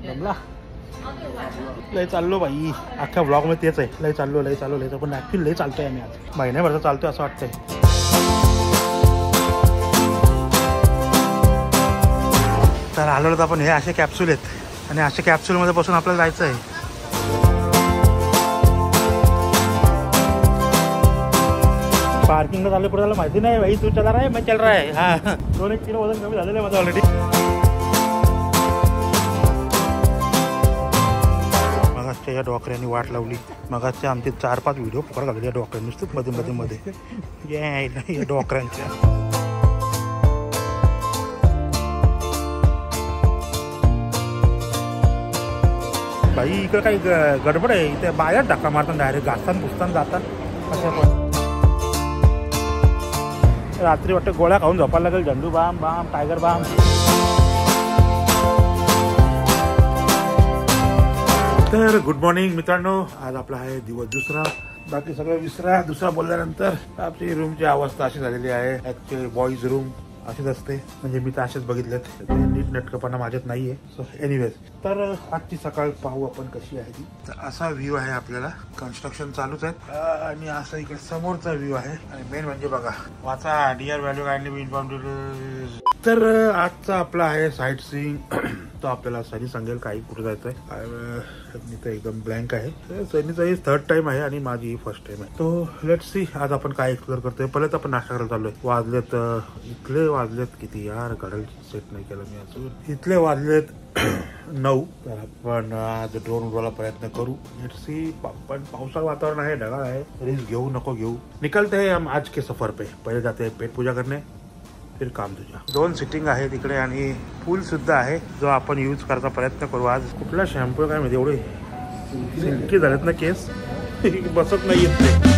जमला लय चाललो बाई अख्ख्या ब्लॉग मध्ये तेच आहे लय चाललो पण ऍक्च्युअली लय चालतोय आम्ही आज महिन्याभरचा चालतोय असं वाटतंय. तर आलो तर आपण हे असे कॅप्सूल आहेत आणि अशा कॅप्सूलमध्ये बसून आपल्याला जायचं आहे. पार्किंगला चालू पुढे माहिती नाही भाई तू चला रहा है मैं चल रहा है. हा 2-1 किलो वजन कमी झालेलं आहे माझं ऑलरेडी. मगाच्या या डॉक्टरांनी वाट लावली. मगाच्या आमचे 4-5 व्हिडिओ फुकट घालले या डॉक्टरांनी नुसतं मध्ये या डॉक्टरांच्या. भाई इकडे काही गडबड आहे इथे बाहेर धक्का मारतात डायरेक्ट घासताना पुसताना जातात अशा पण. रात्री वाटतं गोळ्या खाऊन झोपायला लागेल झंडू बाम टायगर बाम. तर गुड मॉर्निंग मित्रांनो. आज आपला आहे दिवस दुसरा. बाकी सगळं विसरा. दुसरा बोलल्यानंतर आपली रूमची अवस्था अशी झालेली आहे. ऍक्च्युअली बॉईज रूम अशीच असते म्हणजे मी तर असेच बघितलेत नीट नेटकपणा माझ्यात नाहीये. सो एनिवेज तर आजची सकाळ पाहू आपण कशी आहे ती. तर असा व्ह्यू आहे आपल्याला. कन्स्ट्रक्शन चालूच आहे आणि असा इकडे समोरचा व्ह्यू आहे आणि मेन म्हणजे बघा वाचा डिअर व्हॅल्यू काइंडली इन्फॉर्म. तर आजचा आपला आहे साईट सीइंग. तो आपल्याला सनी सांगेल काही कुठे जायचंय. मी तर एकदम ब्लँक आहे. सनीचा ही 3rd टाइम आहे आणि माझी 1st टाइम आहे. तो लेट्स सी आज आपण काय एक्सप्लोर करतोय. पहिलेच आपण नाश्ता करायला चाललोय. इथले वाजलेत किती यार घड्याळ सेट नाही केलं मी अजून. इथले वाजलेत 9. तर आपण आज ड्रोन उडवायला प्रयत्न करू. Let's see. पण पावसाचं वातावरण आहे ढगाळ आहे. रिस्क घेऊ नको घेऊ. निकलते हैं हम आज के सफर पे. पहिले जाते हैं पेट पूजा करने फिर काम तुझा. 2 सिटिंग आहे तिकडे आणि पूल सुद्धा आहे जो आपण यूज करायचा प्रयत्न करू. आज कुठला शॅम्पू काय माहिती एवढे सिल्की झालेत ना केस बसत नाही येत ते.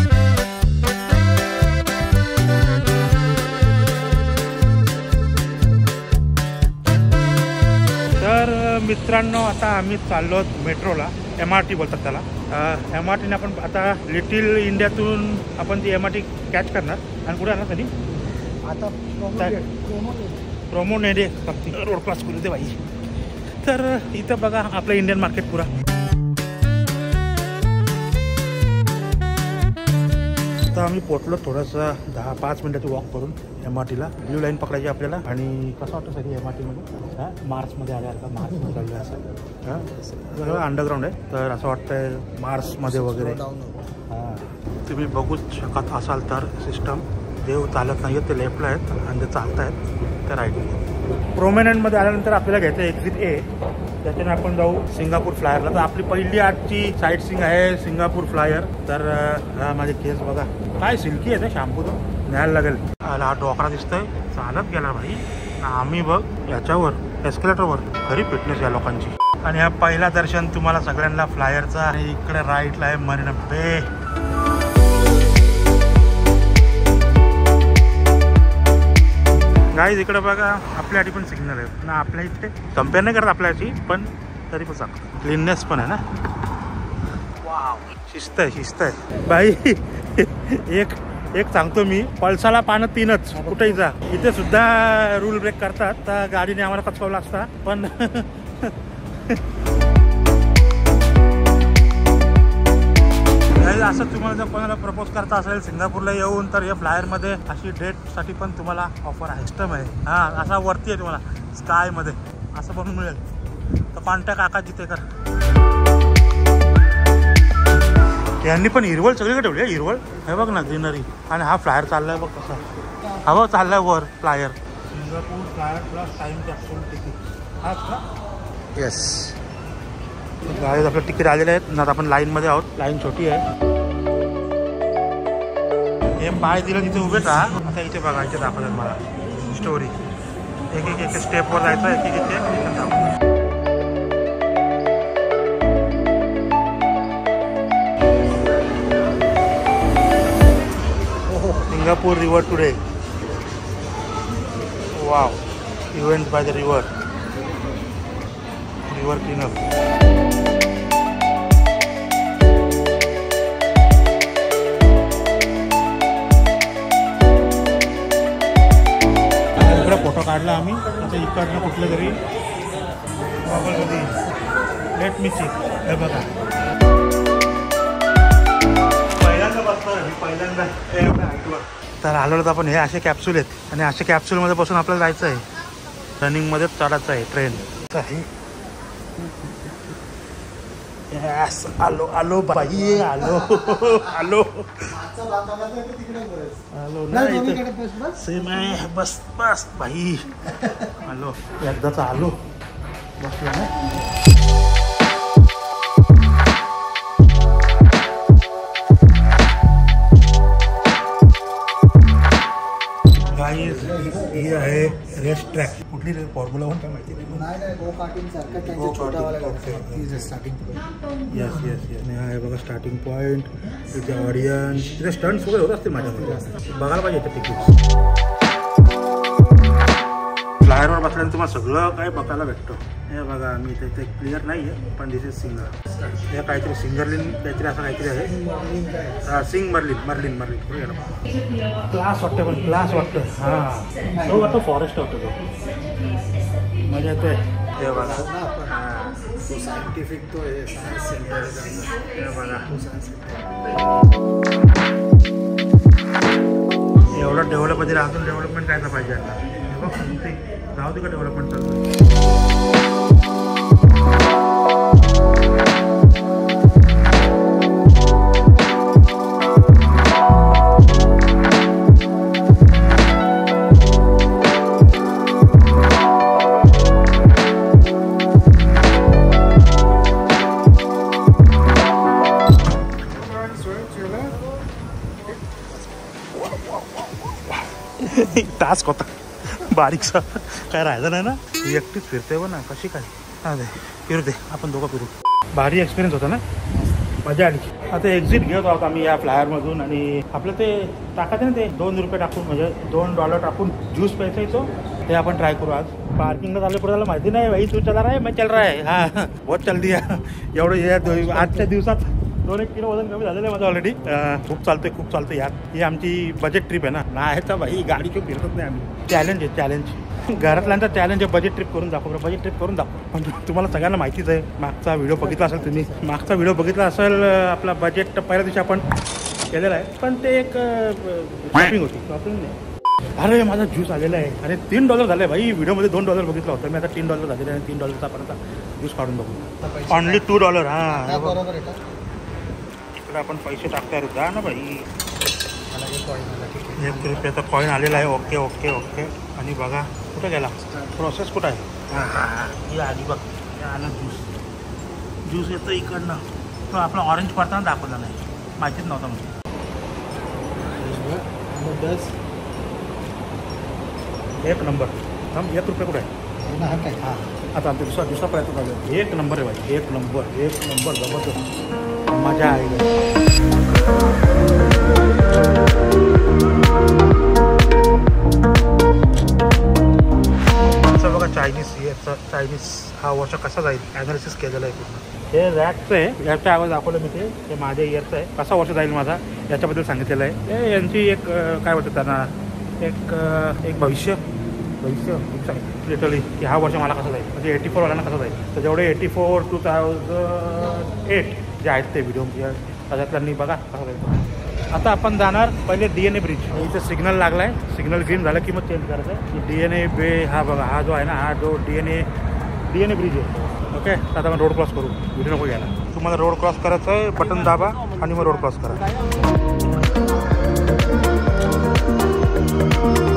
तर मित्रांनो आता आम्ही चाललो मेट्रोला. MRT बोलतात त्याला. MRTने आपण आता लिटिल इंडियातून आपण ती MRT कॅच करणार आणि पुढे आणणार तरी आता प्रोमो नेडे रोड क्रॉस करू दे बाई. तर इथं बघा आपलं इंडियन मार्केट पुरा. आता आम्ही पोचलो थोडंसं 10-5 मिनिटाची वॉक करून MRTला. ब्ल्यू लाईन पकडायची आपल्याला. आणि कसं वाटतं सगळी MRTमध्ये हां मार्समध्ये आल्या का मार्समध्ये चाललं असं. हां सगळं अंडरग्राऊंड आहे. तर असं वाटतंय मार्समध्ये वगैरे. हां तुम्ही बघूच शकत असाल तर सिस्टम. देव चालत नाही ते लेफ्टला आहेत आणि ते चालत आहेत तर राईटला. प्रोमिनंटमध्ये आल्यानंतर आपल्याला घ्यायचं एक्झिट A. त्याच्याने आपण जाऊ सिंगापूर फ्लायरला. तर आपली पहिली आजची साईट सीइंग आहे सिंगापूर फ्लायर. तर माझे केस बघा काय सिल्की आहे ते शॅम्पू तो न्यायला लागेल. हा डोकरा दिसतोय चालत गेला भाई. आम्ही बघ याच्यावर एस्केलेटरवर. खरी फिटनेस या लोकांची. आणि हा पहिला दर्शन तुम्हाला सगळ्यांना फ्लायरचा. आणि इकडे राईटला आहे मरीना बे. गाईज इकडे बघा आपल्यासाठी पण सिग्नल आहे ना. आपल्या इथे कम्पेअर नाही करत आपल्याची पण तरी पण चांगलं क्लीननेस पण आहे ना. वाव शिस्त आहे बाई. एक सांगतो मी पळसाला पानं 3च कुठेही जा. इथे सुद्धा रूल ब्रेक करतात. तर गाडीने आम्हाला कचवला असता पण असं तुम्हाला जर कोणाला प्रपोज करता असेल सिंगापूरला येऊन तर या फ्लायरमध्ये अशी डेटसाठी पण तुम्हाला ऑफर आहे. सिस्टम आहे हां असा वरती आहे तुम्हाला स्कायमध्ये असं पण मिळेल. तर कॉन्टॅक्ट आकाश जितेकर. यांनी पण हिरवळ सगळीकडे ठेवली आहे. हिरवळ हे बघ ना ग्रीनरी. आणि हा फ्लायर चाललाय बघ कसा. हा बघ चाललाय वर flyer. Singapore flyer plus time capsule ticket हा का. येस गाडीत आपलं तिकीट आलेले आहेत ना. आपण लाईनमध्ये आहोत. लाईन छोटी आहे. हे पाय दिलं तिथे उभे राहा. आता इथे बघा इथे दाखवतात मला स्टोरी. एक स्टेपवर जायचं एक इथे. Singapore river today. Wow event by the river cleanup. Photo काढला आम्ही. आता इकडनं कुठलं तरी लेट मी सी. हे बघा पहिल्यांदा बसणार मी पहिल्यांदा तर आलो तर आपण. हे असे कॅप्सूल आहेत आणि अशा कॅप्सूलमध्ये बसून आपल्याला जायचं आहे. रनिंगमध्येच चढायचं आहे ट्रेन आहे. यस आलो आलो बाई आलो आलो आलो नाही सेम आहे. बस बस बाई आलो एकदाच आलो बसलो ना. ही आहे रेस ट्रॅक. कुठली फॉर्म्युला 1 काय माहिती नाही. गो कार्टिंग सारखं छोटावाला starting point. Yes yes yes. आणि हा आहे बघा स्टार्टिंग पॉईंट. तिथे ऑडियन्स तिथे स्टंट्स वगैरे होत असतील माझ्यामध्ये. बघायला पाहिजे इथे तिकीट. फ्लायरवर बसल्यानंतर तुम्हाला सगळं काय बघायला भेटतं. हे बघा मी इथे क्लिअर नाही आहे पण दिस इज सिंगर. हे काहीतरी सिंगरलिन काहीतरी असं काहीतरी आहे. Sing Merlin Merlin Merlin class वाटतं पण क्लास वाटतं. हां तो वाटतं फॉरेस्ट वाटतं तो. मजा येते. हे बघा सायंटिफिक तो हे बघा एवढं डेव्हलपमध्ये अजून डेव्हलपमेंट करायला पाहिजे आता. हे बघ राहू दे का डेव्हलपमेंट चालू. टास्क होता बारीकसा काय राहायचं नाही ना. एकटीच फिरते बघ ना कशी काय. अरे फिरू दे आपण दोघं फिरू. भारी एक्सपिरियन्स होता ना. मजा आली. आता एक्झिट घेत आहोत आम्ही या फ्लायरमधून. आणि आपलं ते टाकायचं ना ते $2 टाकून म्हणजे $2 टाकून ज्यूस प्यायचा येतो. ते आपण ट्राय करू आज. पार्किंगला झालं पुढे त्याला माहिती नाही भाई तू चला रहा है मैं चल रहा है. हां बहुत चल दिया. एवढं आजच्या दिवसात 2-1 किलो वजन कमी झालेलं आहे माझं ऑलरेडी. खूप चालतं यार. ही आमची बजेट ट्रिप आहे ना. नाही तर भाई गाडी घेऊन फिरतच नाही आम्ही. चॅलेंज आहे चॅलेंज. घरातल्यांचा चॅलेंज आहे बजेट ट्रिप करून दाखव. बजेट ट्रिप करून दाखव. पण तुम्हाला सगळ्यांना माहितीच आहे. मागचा व्हिडिओ बघितला असेल तुम्ही. मागचा व्हिडिओ बघितला असेल. आपला बजेट पहिल्या दिवशी आपण केलेला आहे पण ते एक शॉपिंग होती. शॉपिंग नाही. अरे माझा ज्यूस आलेला आहे. अरे $3 झाले भाई. व्हिडिओमध्ये $2 बघितला होता मी. आता $3 झालेला आहे. $3 पर्यंत ज्यूस काढून बघू. ऑनली $2. हां बरोबर आहे. इकडे आपण पैसे टाकताय जा ना भाई. ₹1 कॉईन आलेला आहे. Okay okay okay. आणि बघा कुठे गेला प्रोसेस कुठं आहे. हां आधी बघ आलं ज्यूस येतं इकडनं. तो आपला ऑरेंज पडताना दाखवला नाही. माहितीच नव्हता म्हणजे. एक नंबर. ₹1 कुठे आहे. हां आता आमचा दुसरा प्रयत्न चालू. 1 नंबर आहे भाई. 1 नंबर जबरदस्त. मजा आहे. बघा चायनीज हा वर्ष कसा जाईल ॲनालिसिस केलेलं आहे पूर्ण. हे रॅकचं आहे. याच्या आवाज दाखवलं मी. ते माझ्या इयरचं आहे. कसा वर्ष जाईल माझा याच्याबद्दल सांगितलेलं आहे. हे यांची एक काय बोलतात त्यांना एक भविष्य लिटरली की हा वर्ष मला कसं जाईल म्हणजे 84 वाल्यांना कसं जाईल. तर जेवढे 84 2008 जे आहेत ते व्हिडिओ त्याच्यातल्यांनी बघा कसं जाईल. आता आपण जाणार पहिले DNA ब्रिज. इथे सिग्नल लागला आहे. सिग्नल ग्रीन झालं की मग चेंज करायचं आहे. DNA बे हा बघा हा जो आहे ना हा जो DNA ब्रिज आहे. ओके आता आपण रोड क्रॉस करू. व्हिडिओ नको घ्यायला. तुम्हाला रोड क्रॉस करायचं आहे. बटन दाबा आणि मग रोड क्रॉस करा.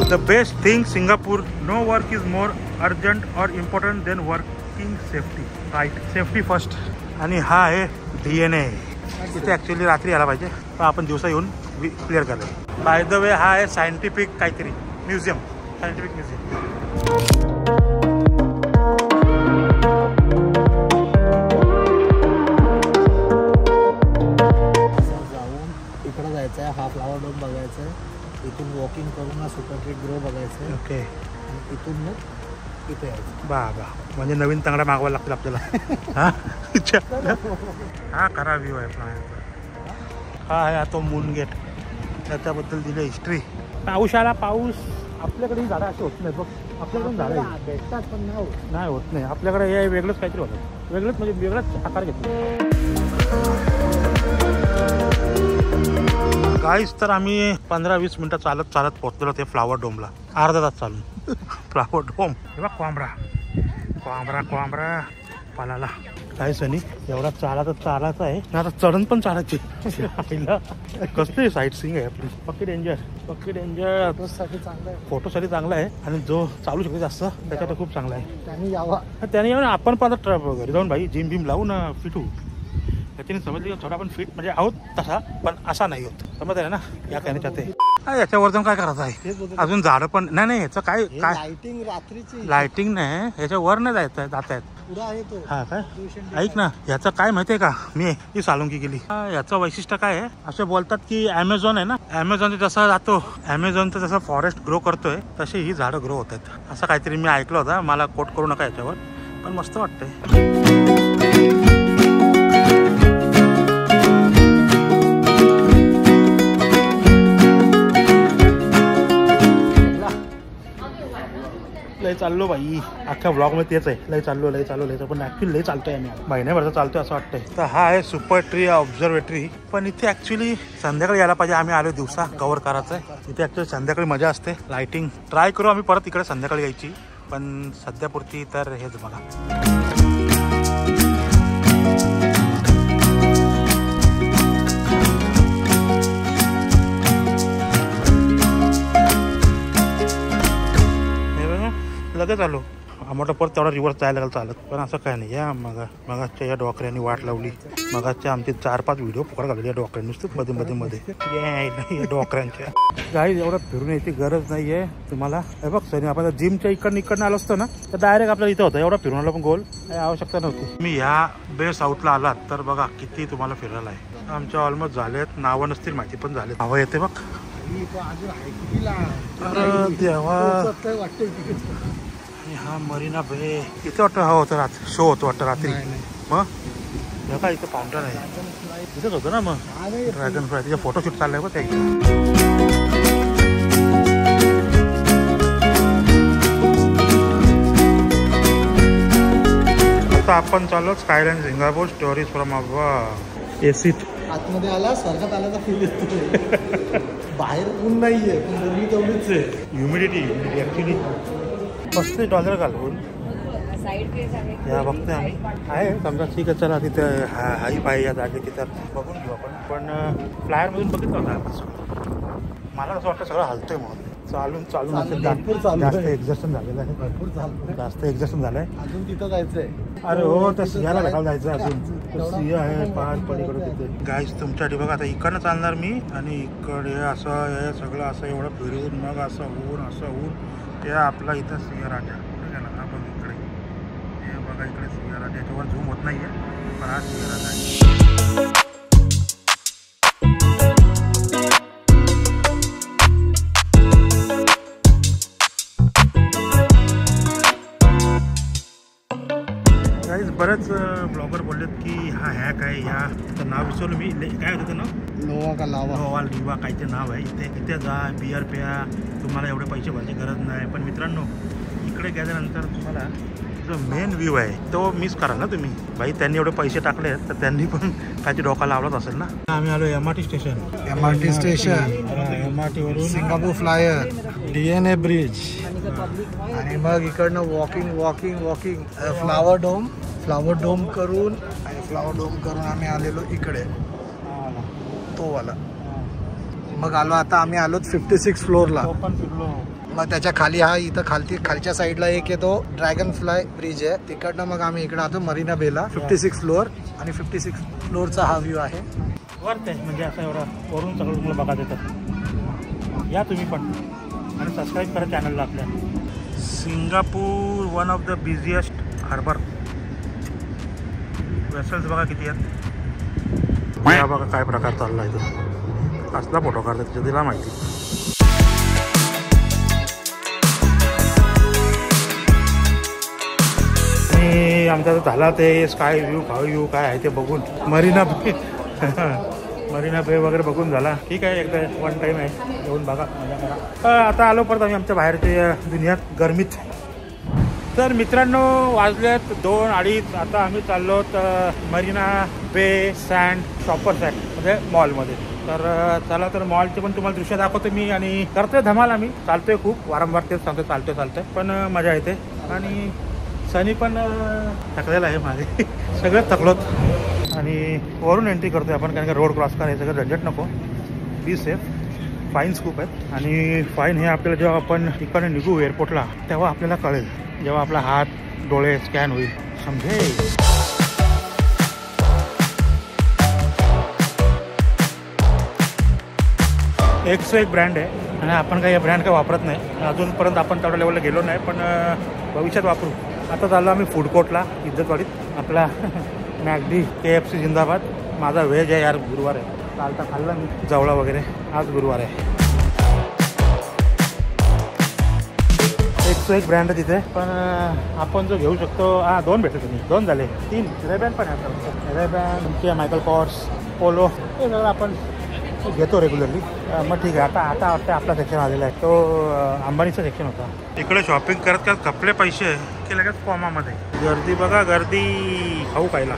The best thing Singapore, no work is more urgent or important than working safety. Right, safety first. आणि हा आहे DNA. इथे ॲक्च्युली रात्री यायला पाहिजे पण आपण दिवसा येऊन क्लिअर करतो. बाय द वे हा आहे सायंटिफिक काहीतरी म्युझियम. Scientific museum. जाऊन इकडं जायचं आहे. हा फ्लावर डोम बघायचं आहे. इथून वॉकिंग करून ना सुपर ट्रीट ग्रो बघायचं आहे. ओके आणि इथून मग इथे यायचं. बा म्हणजे नवीन तांगडा मागवायला लागतील आपल्याला. हा खरा व्ह्यू आहे फ्लायरचा. हा आहे तो मून गेट. त्याच्याबद्दल दिली हिस्ट्री. पाऊस आला. पाऊस आपल्याकडे झाडं अशी होत नाहीत बघ. आपल्याकडून झाडं भेटतात पण नाही होत नाही. आपल्याकडे हे वेगळंच काहीतरी होतं. वेगळंच म्हणजे वेगळाच आकार घेतला. गाईस तर आम्ही 15-20 मिनिटं चालत चालत पोहोचलो ते फ्लावर डोमला. अर्धा तास चालून फ्लावर डोम. बघा कोंबडा कोंबडा कोंबडा पालाला. काय सनी एवढा चालाच आहे ना. आता चढण पण चालायची. कसली साईट सीइंग आहे आपली. पक्की डेंजर पक्की डेंजर. फोटोसाठी चांगलं आहे. फोटोसाठी चांगला आहे आणि जो चालू शकतो जास्त त्याच्यात खूप चांगला आहे. त्यांनी यावा. त्याने येऊन आपण पण आता घरी जाऊन भाई जिम बिम लावून फिट होऊ. त्याच्याने समजली थोडा पण फिट म्हणजे आहोत तसा पण असा नाही होत. समजत आहे ना या कहण्याच्या ते. याच्यावर जाऊन काय करायचं आहे. अजून झाडं पण नाही याचं काय काय लाइटिंग रात्रीची लाइटिंग नाही याच्यावर नाही जात आहेत. पुढा आहे तो. हा काय ऐक ना याचं काय माहितीये का मी सालुंकी केली. याचं वैशिष्ट्य काय आहे. असे बोलतात की अमेझॉन आहे ना अमेझॉन जसा जातो अमेझॉनचं जसं फॉरेस्ट ग्रो करतोय तशी ही झाडं ग्रो होत आहेत असं काहीतरी मी ऐकलं होतं. मला कोट करू नका याच्यावर पण मस्त वाटतंय. लय चाललो बाई अख्ख्या ब्लॉग मध्ये तेच आहे. लय चाललो पण ऍक्च्युअली लय चालतोय आम्ही. महिन्याभरचा चालतोय असं वाटतंय. तर हा आहे सुपर ट्री ऑब्झर्वेटरी. पण इथे ऍक्च्युली संध्याकाळी यायला पाहिजे. आम्ही आलो दिवसा कव्हर करायचंय. इथे ऍक्च्युअली संध्याकाळी मजा असते. लाइटिंग ट्राय करू आम्ही परत इकडे संध्याकाळी यायची पण सध्यापुरती तर हेच बघा. लगेच आलो. आम्हाला परत तेवढा रिव्हर्स जायला लागला चालत पण असं काय नाही. या मगाच्या या डोकऱ्यांनी वाट लावली. मगाच्या आमचे 4-5 व्हिडिओ फुकट घालवले या डोकऱ्यांनी नुसतं मध्ये या डोकऱ्यांच्या. काही एवढं फिरून यायची गरज नाहीये तुम्हाला. हे बघ सनी आपण जिमच्या इकडनं आलो असतो ना तर डायरेक्ट आपल्याला इथं होतं. एवढा फिरून आलो पण गोल काही आवश्यकता नव्हती. मी ह्या बे साऊथला आलात तर बघा किती तुम्हाला फिरायला आहे. आमच्या ऑलमोस्ट झालेत. नावं नसतील माहिती पण झाले. हवं येते बघ देवा. हा मरीना बे इथे वाटतं हा होतं रात्री शो होतो वाटतं रात्री. मग बघा इथं फाउंटन आहे इथंच होतं ना. मग ड्रॅगन फ्लाय तिचा फोटोशूट चाललाय बघ त्या. आता आपण चाललो skyline Singapore stories from above एसीत. आतमध्ये आला स्वर्गात आल्याचा फील येतो. बाहेर ऊन नाहीये पण गर्मी तेवढीच आहे. ह्युमिडिटी ऍक्च्युली $35 घालून या बघते आम्ही आहे. समजा ठीक आहे चला तिथे हाई पाय या जागे तिथं बघून घेऊ आपण. पण फ्लायरमधून बघितलं होतं. मला असं वाटतं सगळं हलतोय म्हणून चालून असेल. जास्त एक्झर्शन झालेलं आहे. भरपूर झालं. जास्त एक्झर्शन झालंय. अजून तिथं जायचंय. अरे हो त्या सिंहाला भेटायला जायचं अजून. सिंह आहे पाच पलीकडे तिथे. गाईस तुमच्यासाठी बघा आता इकडनं चालणार मी आणि इकडे असं हे सगळं असं एवढं फिरून मग असं होऊन ते आपला इथं सिंहराजा ठीक आहे ना. आपण इकडे हे बघा इकडे सिंहराजा याच्यावर झूम होत नाहीये पण हा सिंहराजा आहे. बरेच ब्लॉगर बोललेत की हा हॅक आहे. ह्या नाव विसरलो मी काय होतं ना लोवा लिवा काहीचे नाव आहे. इथे जा बियर प्या तुम्हाला एवढे पैसे भरायची गरज नाही. पण मित्रांनो इकडे गेल्यानंतर तुम्हाला जो मेन व्ह्यू आहे तो मिस करा ना तुम्ही. भाई त्यांनी एवढे पैसे टाकले तर त्यांनी पण काहीतरी डोका लावलाच असेल ना. आम्ही आलो MRT स्टेशन. MRT वरून सिंगापूर फ्लायर DNA ब्रिज आणि मग इकडनं वॉकिंग फ्लावर डोम करून आम्ही आलेलो इकडे तो वाला. मग आता आम्ही आलो 56 फ्लोअरला. मग त्याच्या खाली हा इथं खालच्या साईडला एक येतो ड्रॅगन फ्लाय ब्रिज आहे. तिकडनं मग आम्ही इकडे आलो मरीना बेला 56 फ्लोअर आणि 56 फ्लोअरचा हा व्ह्यू आहे. वरते म्हणजे असं एवढं वरून सगळं तुम्हाला बघा देतात. या तुम्ही पण आणि सबस्क्राईब करा चॅनलला आपल्या. Singapore one of the busiest harbour. Vessels बघा किती आहेत. या बघा काय प्रकार चालला आहे तो. कसला फोटो काढतात तिच्या तिला माहिती. आणि आमचा झाला ते स्काय व्ह्यू काय आहे ते बघून मरीना बे वगैरे बघून झाला. ठीक आहे एकदा वन टाईम आहे येऊन बघा मजा करा. आता आलो परत आम्ही आमच्या बाहेरच्या दुनियात गरमीत. तर मित्रांनो वाजलेत 2-2:30. आता आम्ही चाललो मरीना बे सँड शॉपर सँड म्हणजे मॉलमध्ये. तर चला तर मॉलचे पण तुम्हाला दृश्य दाखवतो मी आणि करतोय धमाल. आम्ही चालतोय खूप वारंवार तेच सांगतो चालतोय पण मजा येते. आणि सनी पण थकलेला आहे माझे सगळं थकलोत आणि वरून एंट्री करतोय आपण कारण का रोड क्रॉस करा हे सगळं झंझट नको. Be safe. फाईन्स खूप आहेत आणि फाईन हे आपल्याला जेव्हा आपण तिकडे निघू एअरपोर्टला तेव्हा आपल्याला कळेल, जेव्हा आपला हात डोळे स्कॅन होईल समजेल. एक ब्रँड आहे आणि आपण काही ब्रँड काही वापरत नाही अजूनपर्यंत. आपण तेवढ्या लेवलला गेलो नाही पण भविष्यात वापरू. आता चाललो आम्ही फूड कोर्टला इज्जतवाडीत. आपला मॅकडी KFC जिंदाबाद. माझा व्हेज आहे यार. गुरुवार आहे. कालचा खाल्ला मी जवळा वगैरे. आज गुरुवार आहे. एक ब्रँड आहे तिथे पण आपण जो घेऊ शकतो 2 भेटले तुम्ही 2 झाले 3 रेबॅन पण आहे. रेबॅन मायकल कॉर्स पोलो हे सगळं आपण घेतो रेग्युलरली. मग ठीक आहे. आता वाटतं आपला सेक्शन आलेला आहे. तो अंबानीचा सेक्शन होता. इकडे शॉपिंग करत करत कपडे पैसे की लगेच फॉर्मामध्ये गर्दी बघा. गर्दी खाऊ खायला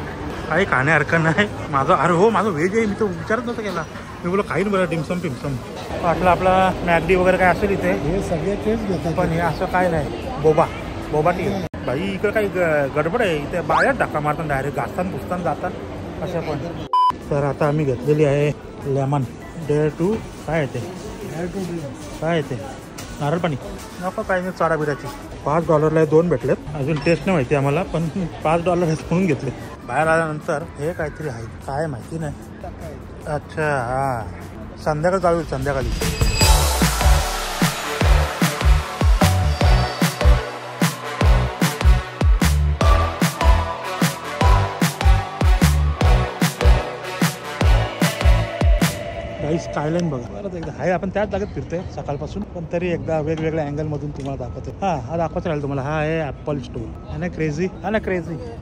काही खाण्यासारखं नाही. माझं व्हेज आहे. मी तो विचारच नव्हता केला. मी बोला काही बरं डिमसम पिमसम वाटलं आपला मॅकडी वगैरे काय असेल इथे. हे सगळे तेच घेतात पण हे असं काय नाही. बोबा टी भाई. इकडे काही गडबड आहे. इथे बाहेर धक्का मारतात डायरेक्ट. घासताना पुसताना जातात असं पण. तर आता आम्ही घेतलेली आहे लेमन डेअर टू. काय येते काय येते नारळ पाणी नको काही नाही. चारा बिराची $5 2 भेटलेत. अजून टेस्ट नाही माहिती आम्हाला पण $5 म्हणून घेतले. बाहेर आल्यानंतर हे काहीतरी आहे काय माहिती नाही. अच्छा हां संध्याकाळी चालू संध्याकाळी. स्कायलाईन बघा परत एकदा आहे. आपण त्याच जागेत फिरतोय सकाळपासून पण तरी एकदा वेगवेगळ्या अँगलमधून तुम्हाला दाखवतो. हा दाखवत राहील तुम्हाला. हा आहे ॲपल स्टोर. आहे ना क्रेझी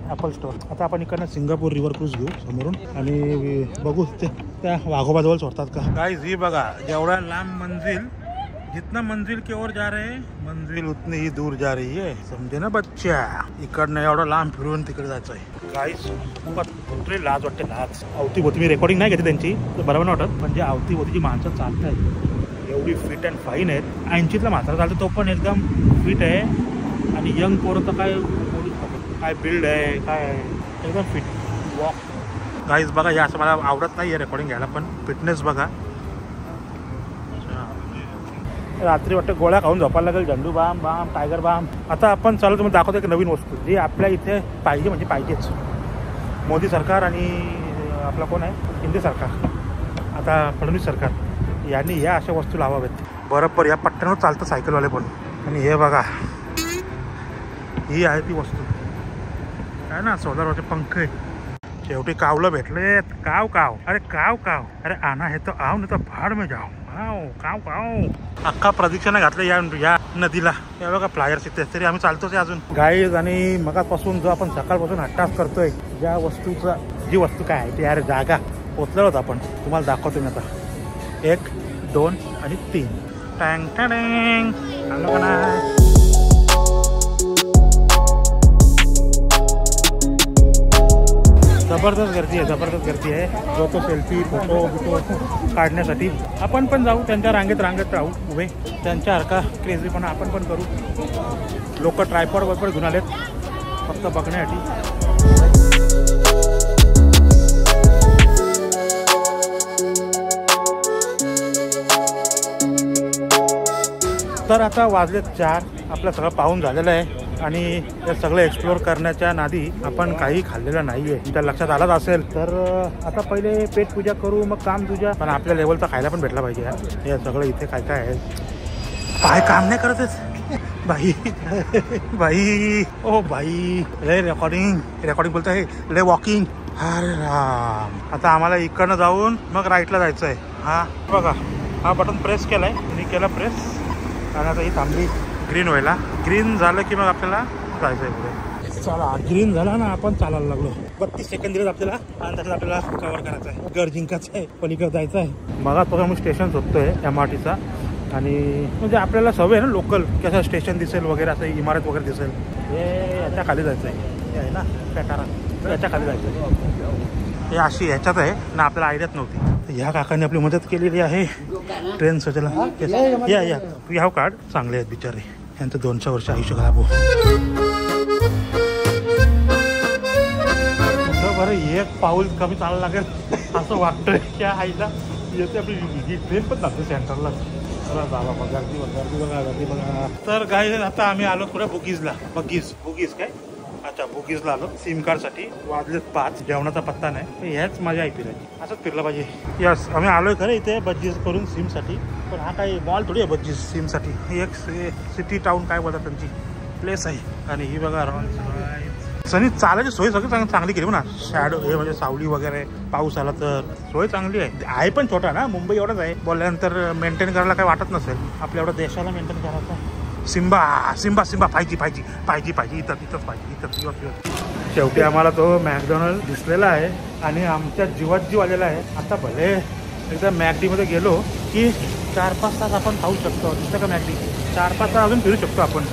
ॲपल स्टोर. आता आपण इकडनं सिंगापूर रिव्हर क्रूज घेऊ समोरून आणि बघू ते त्या वाघोबाजवळ सोडतात का. गाइस ही बघा जेवढा लांब मंजिल जितना मंजिल की ओर जा रहे मंजिल उतनी ही दूर जा रही है. समजे ना बच्चा. इकडनं एवढं लांब फिरून तिकडे जायचं आहे. गाईस कुठली लाज वाटते. लाज अवतीभोवती मी रेकॉर्डिंग नाही घेते त्यांची बरोबर नाही वाटत. म्हणजे अवतीभोवतीची माणसं चालत आहेत एवढी फिट अँड फाईन आहेत. 80तला म्हातारा चालतो तो पण एकदम फिट आहे. आणि यंग पोरं तर काय बिल्ड आहे काय एकदम फिट वॉक. गाईस बघा हे असं मला आवडत नाही आहे रेकॉर्डिंग घ्यायला पण फिटनेस बघा. रात्री वाटतं गोळ्या खाऊन झोपायला लागेल. झंडू बाम टायगर बाम. आता आपण चालू तुम्हाला दाखवतो एक नवीन वस्तू जी आपल्या इथे पाहिजे म्हणजे पाहिजेच. मोदी सरकार आणि आपला कोण आहे हिंदी सरकार आता फडणवीस सरकार यांनी या अशा वस्तू लावाव्यात. बरोबर या पट्ट्यावर चालतं सायकलवाले पण. आणि हे बघा ही आहे ती वस्तू काय ना सोलारचे पंख आहे. शेवटी कावलं भेटलेत. काव अरे काव अरे आना है तो आओ नाही तर भाड में जाओ. काव अख्खा प्रदक्षिणा घातलं या नदीला. हे बघा फ्लायर्स इथे तरी आम्ही चालतोच अजून गाईज. आणि मगापासून जो आपण सकाळपासून अट्टास करतोय ज्या वस्तूचा जी वस्तू काय आहे ती यार जागा पोचलेलो होतो आपण. तुम्हाला दाखवतो मी आता 1 2 आणि 3 टँग टँग आलो का नाही. जबरदस्त गर्दी आहे. जो तो सेल्फी फोटो काढण्यासाठी आपण पण जाऊ त्यांच्या रांगेत राहू उभे. त्यांच्यासारखा क्रेझीपणा आपण पण करू. लोक ट्रायपॉड वगैरे घेऊन आलेत फक्त बघण्यासाठी. तर आता वाजलेत 4. आपलं सगळं पाहून झालेलं आहे आणि हे सगळं एक्सप्लोर करण्याच्या नादी आपण काही खाल्लेलं नाही आहे. त्या लक्षात आलाच असेल. तर आता पहिले पेट पूजा करू मग काम तुझ्या. पण आपल्या लेवलचा खायला पण भेटला पाहिजे यार. हे सगळं इथे काय काय आहे. काय काम नाही करतच भाई ओ भाई. लय रेकॉर्डिंग बोलतो आहे लय वॉकिंग. अरे राम. आता आम्हाला इकडनं जाऊन मग राईटला जायचं आहे. हा बघा हा बटन प्रेस केलाय. मी केला प्रेस आणि आता ही थांबली ग्रीन व्हायला. ग्रीन झालं की मग आपल्याला जायचं आहे पुढे. चला ग्रीन झाला ना आपण चालायला लागलो. 32 सेकंद दिलेत आपल्याला आणि त्याच्यात आपल्याला कव्हर करायचं आहे. घर जिंकायचं आहे. पलीकडे जायचं आहे. मगाच बघा मी स्टेशन शोधतोय MRTचा आणि म्हणजे आपल्याला सवय आहे ना लोकल कसं स्टेशन दिसेल वगैरे असं इमारत वगैरे दिसेल हे याच्या खाली जायचं आहे, आहे ना पॅटारा, याच्या खाली जायचं आहे. हे अशी ह्याच्यात आहे ना, आपल्याला आयडियाच नव्हती. ह्या काकांनी आपली मदत केलेली आहे ट्रेन सजला. या या ह्याव कार्ड चांगले आहेत बिचारे, यांचं 200 वर्ष आयुष्य खराब हो. बरं एक पाऊल कमी चालायला लागेल असं वाटतंय. त्या आईला येते आपली ही ट्रेन पण जाते सेंटरला. गर्दी बघा. तर काय आता आम्ही आलो थोड्या बुगीजला. बुगीज काय, अच्छा बुगीजला आलो सिम कार्डसाठी. वाजले 5, जेवणाचा पत्ता नाही. ह्याच माझ्या आय फिरायची, असंच फिरलं पाहिजे. यस आम्ही आलोय खरं इथे बज्जीज करून सिमसाठी, पण हा काही मॉल थोडी आहे बज्जीज सिमसाठी. ही एक सिटी टाउन काय बोलतात त्यांची प्लेस आहे. आणि ही बघा सनी चालायची सोय सगळी चांगली केली ना. शॅडो हे म्हणजे सावली वगैरे, पाऊस आला तर सोय चांगली आहे. पण छोटा ना, मुंबई एवढंच आहे बोलल्यानंतर मेंटेन करायला काही वाटत नसेल. आपल्या एवढ्या देशाला मेंटेन करायचं. सिम्बा पाहिजे इथंच पाहिजे. शेवटी आम्हाला तो मॅकडॉनल्ड दिसलेला आहे आणि आमच्या जीवात जीव आलेला आहे. आता भले एकदा मॅकडीमध्ये गेलो की 4-5 तास आपण खाऊ शकतो. दिसतं का मॅकडी, 4-5 तास अजून फिरू शकतो आपण.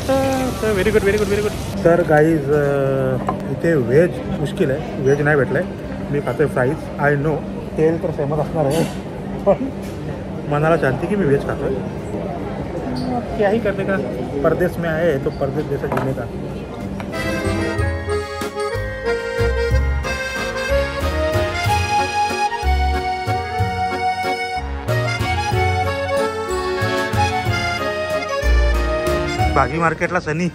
तर व्हेरी गुड. तर गाईज इथे व्हेज मुश्किल आहे, व्हेज नाही भेटलं आहे. मी खातोय फ्राईज. आय नो तेल तर फेमस असणार आहे, पण मनाला शांती की मी व्हेज खातोय. क्या ही करने का, परदेश में आए तो परदेश जैसा जीने का. भाजी मार्केटला सनी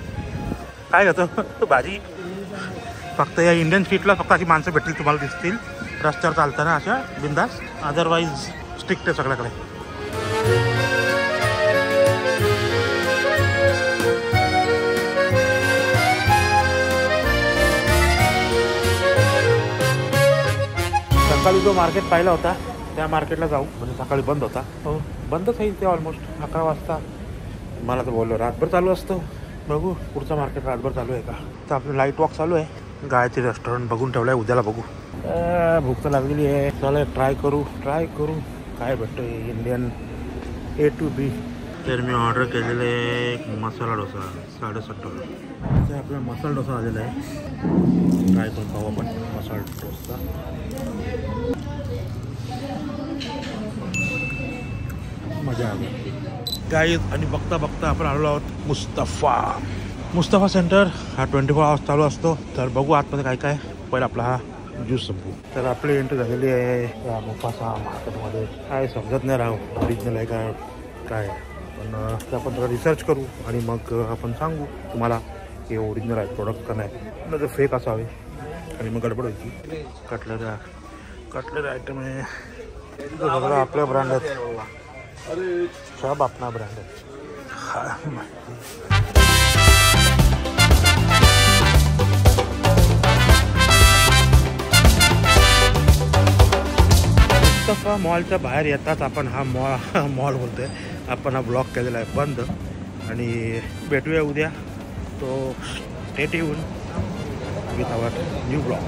काय घेतो भाजी. फक्त या इंडियन स्ट्रीटला फक्त अशी माणसं भेटतील तुम्हाला दिसतील रस्त्यावर चालताना अशा बिंदास. अदरवाईज स्ट्रिक्ट आहे सगळ्याकडे. सकाळी जो मार्केट पाहिला होता त्या मार्केटला जाऊ, म्हणजे सकाळी बंद होता. हो बंदच आहे ते ऑलमोस्ट 11 वाजता. मला तर बोललो रातभर चालू असतो. बघू पुढचं मार्केट रातभर चालू आहे का. तर आपलं लाईट वॉक चालू आहे. गायत्री रेस्टॉरंट बघून ठेवलं आहे, उद्याला बघू. भूक तर लागलेली आहे. चला ट्राय करू काय भेटतं इंडियन A to B. तर मी ऑर्डर केलेलं आहे एक मसाला डोसा 70.5. ते आपला मसाला डोसा आलेला आहे. ट्राय करून पाहू आपण मसाला डोसा. मजा आली गाईज. आणि बघता आपण आलेलो आहोत मुस्तफा सेंटर. हा 24 आवर्स चालू असतो. तर बघू आतमध्ये काय पहिला आपला हा ज्यूस संपू. तर आपली एंट्री झालेली आहे या मुफासा मार्केटमध्ये. काय समजत नाही राहू ओरिजिनल आहे काय पण आपण थोडं रिसर्च करू आणि मग आपण सांगू तुम्हाला की ओरिजिनल आहे प्रोडक्ट का नाही तर फेक असावे. आणि मग गडबड व्हायची. कटलरी आयटम आहे सगळं आपल्या ब्रँड आहेत. सब अपना ब्रँड आहे. मुस्तफा मॉलच्या बाहेर येतात आपण हा मॉल बोलतोय. आपण हा ब्लॉक केलेला आहे बंद. आणि भेटूया उद्या. तो stay tune with our new blog.